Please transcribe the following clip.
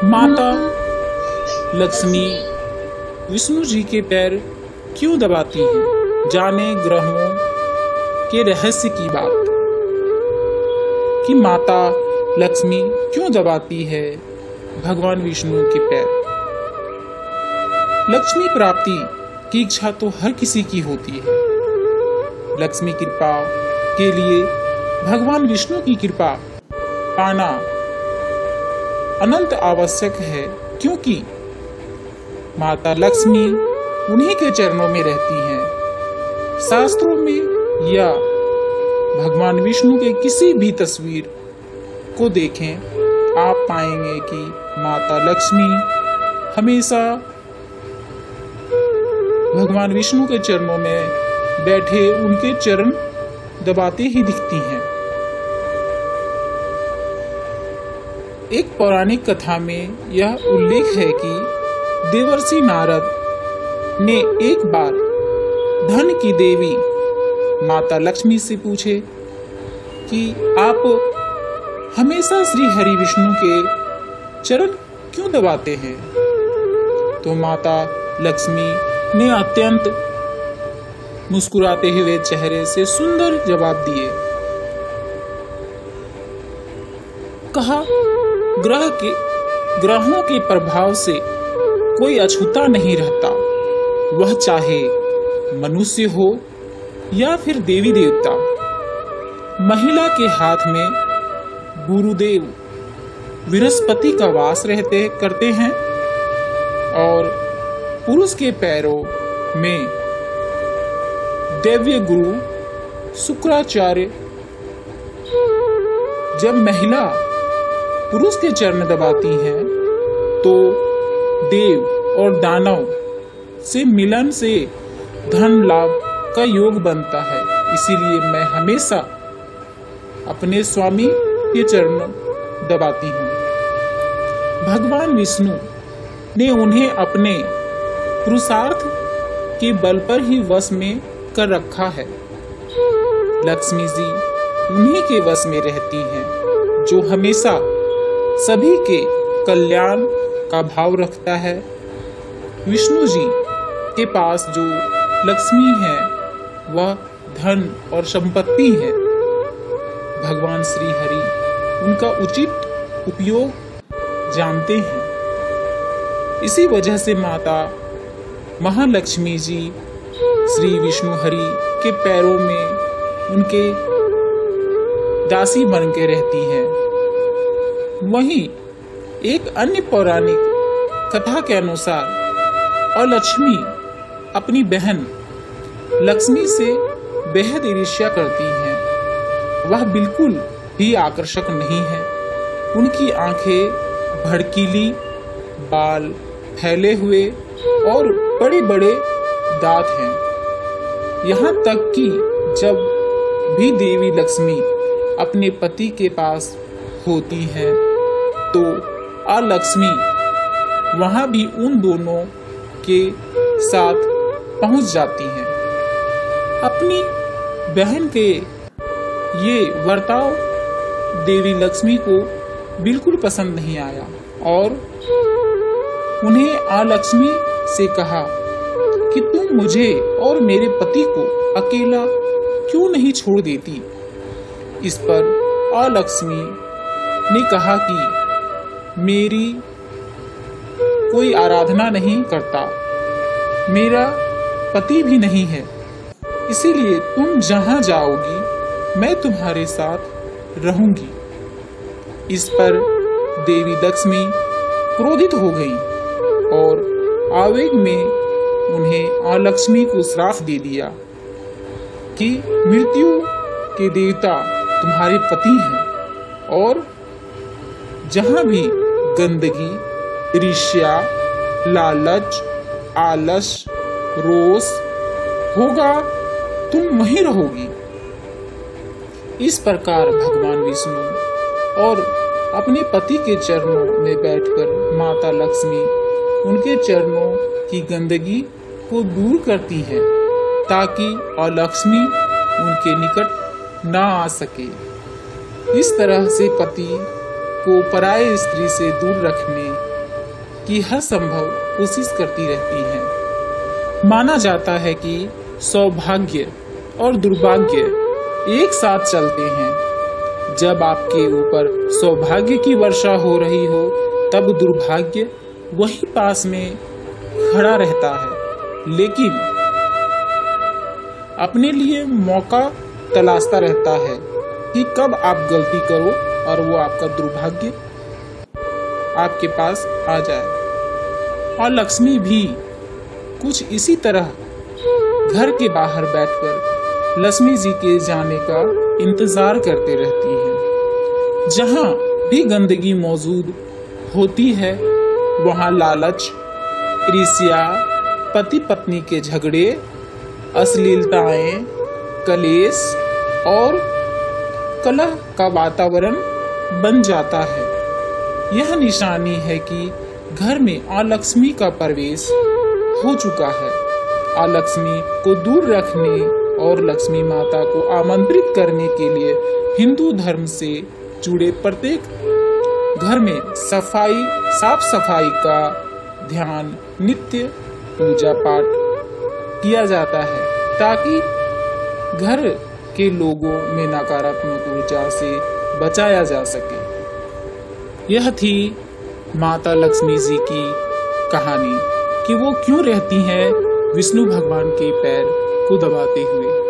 माता लक्ष्मी विष्णु जी के पैर क्यों दबाती हैं? जाने ग्रहों के रहस्य की बात कि माता लक्ष्मी क्यों दबाती है भगवान विष्णु के पैर। लक्ष्मी प्राप्ति की इच्छा तो हर किसी की होती है। लक्ष्मी कृपा के लिए भगवान विष्णु की कृपा पाना अनंत आवश्यक है, क्योंकि माता लक्ष्मी उन्हीं के चरणों में रहती हैं। शास्त्रों में या भगवान विष्णु के किसी भी तस्वीर को देखें, आप पाएंगे कि माता लक्ष्मी हमेशा भगवान विष्णु के चरणों में बैठे उनके चरण दबाते ही दिखती हैं। एक पौराणिक कथा में यह उल्लेख है कि देवर्षि नारद ने एक बार धन की देवी माता लक्ष्मी से पूछे कि आप हमेशा श्री हरि विष्णु के चरण क्यों दबाते हैं? तो माता लक्ष्मी ने अत्यंत मुस्कुराते हुए चेहरे से सुंदर जवाब दिए। कहा, ग्रहों के प्रभाव से कोई अछूता नहीं रहता, वह चाहे मनुष्य हो या फिर देवी देवता। महिला के हाथ में गुरुदेव बृहस्पति का वास करते हैं और पुरुष के पैरों में दैव्य गुरु शुक्राचार्य। जब महिला पुरुष के चरण दबाती हैं तो देव और दानव से मिलन से धन लाभ का योग बनता है। इसीलिए मैं हमेशा अपने स्वामी के चरण दबाती हूँ। भगवान विष्णु ने उन्हें अपने पुरुषार्थ के बल पर ही वश में कर रखा है। लक्ष्मी जी उन्हीं के वश में रहती हैं, जो हमेशा सभी के कल्याण का भाव रखता है। विष्णु जी के पास जो लक्ष्मी है वह धन और संपत्ति है। भगवान श्री हरि उनका उचित उपयोग जानते हैं। इसी वजह से माता महालक्ष्मी जी श्री विष्णु हरि के पैरों में उनके दासी बन के रहती हैं। वहीं एक अन्य पौराणिक कथा के अनुसार अलक्ष्मी अपनी बहन लक्ष्मी से बेहद ईर्ष्या करती हैं। वह बिल्कुल भी आकर्षक नहीं है। उनकी आंखें भड़कीली, बाल फैले हुए और बड़े बड़े दांत हैं। यहाँ तक कि जब भी देवी लक्ष्मी अपने पति के पास होती हैं तो अलक्ष्मी वहां भी उन दोनों के साथ पहुंच जाती हैं। अपनी बहन के ये बर्ताव देवी लक्ष्मी को बिल्कुल पसंद नहीं आया और उन्हें अलक्ष्मी से कहा कि तुम मुझे और मेरे पति को अकेला क्यों नहीं छोड़ देती। इस पर अलक्ष्मी ने कहा कि मेरी कोई आराधना नहीं करता, मेरा पति भी नहीं है, इसीलिए तुम जहां जाओगी मैं तुम्हारे साथ रहूंगी। इस पर देवी लक्ष्मी क्रोधित हो गई और आवेग में उन्हें अलक्ष्मी को श्राप दे दिया कि मृत्यु के देवता तुम्हारे पति हैं और जहां भी गंदगी, ईर्ष्या, लालच, आलस, रोष होगा तुम वहीं रहोगी। इस प्रकार भगवान विष्णु और अपने पति के चरणों में बैठकर माता लक्ष्मी उनके चरणों की गंदगी को दूर करती हैं ताकि अलक्ष्मी उनके निकट ना आ सके। इस तरह से पति को पराये स्त्री से दूर रखने की हर संभव कोशिश करती रहती हैं। माना जाता है कि सौभाग्य और दुर्भाग्य एक साथ चलते हैं। जब आपके ऊपर सौभाग्य की वर्षा हो रही हो तब दुर्भाग्य वही पास में खड़ा रहता है, लेकिन अपने लिए मौका तलाशता रहता है कि कब आप गलती करो और वो आपका दुर्भाग्य आपके पास आ जाए। और लक्ष्मी भी कुछ इसी तरह घर के बाहर बैठकर लक्ष्मी जी के जाने का इंतजार करते रहती हैं। जहाँ भी गंदगी मौजूद होती है वहाँ लालच, ईर्ष्या, पति पत्नी के झगड़े, अश्लीलताएं, कलेश और कलह का वातावरण बन जाता है। यह निशानी है कि घर में अलक्ष्मी का प्रवेश हो चुका है। अलक्ष्मी को दूर रखने और लक्ष्मी माता को आमंत्रित करने के लिए हिंदू धर्म से जुड़े प्रत्येक घर में साफ सफाई का ध्यान, नित्य पूजा पाठ किया जाता है ताकि घर के लोगों में नकारात्मक ऊर्जा से बचाया जा सके। यह थी माता लक्ष्मी जी की कहानी कि वो क्यों रहती हैं विष्णु भगवान के पैर को दबाते हुए।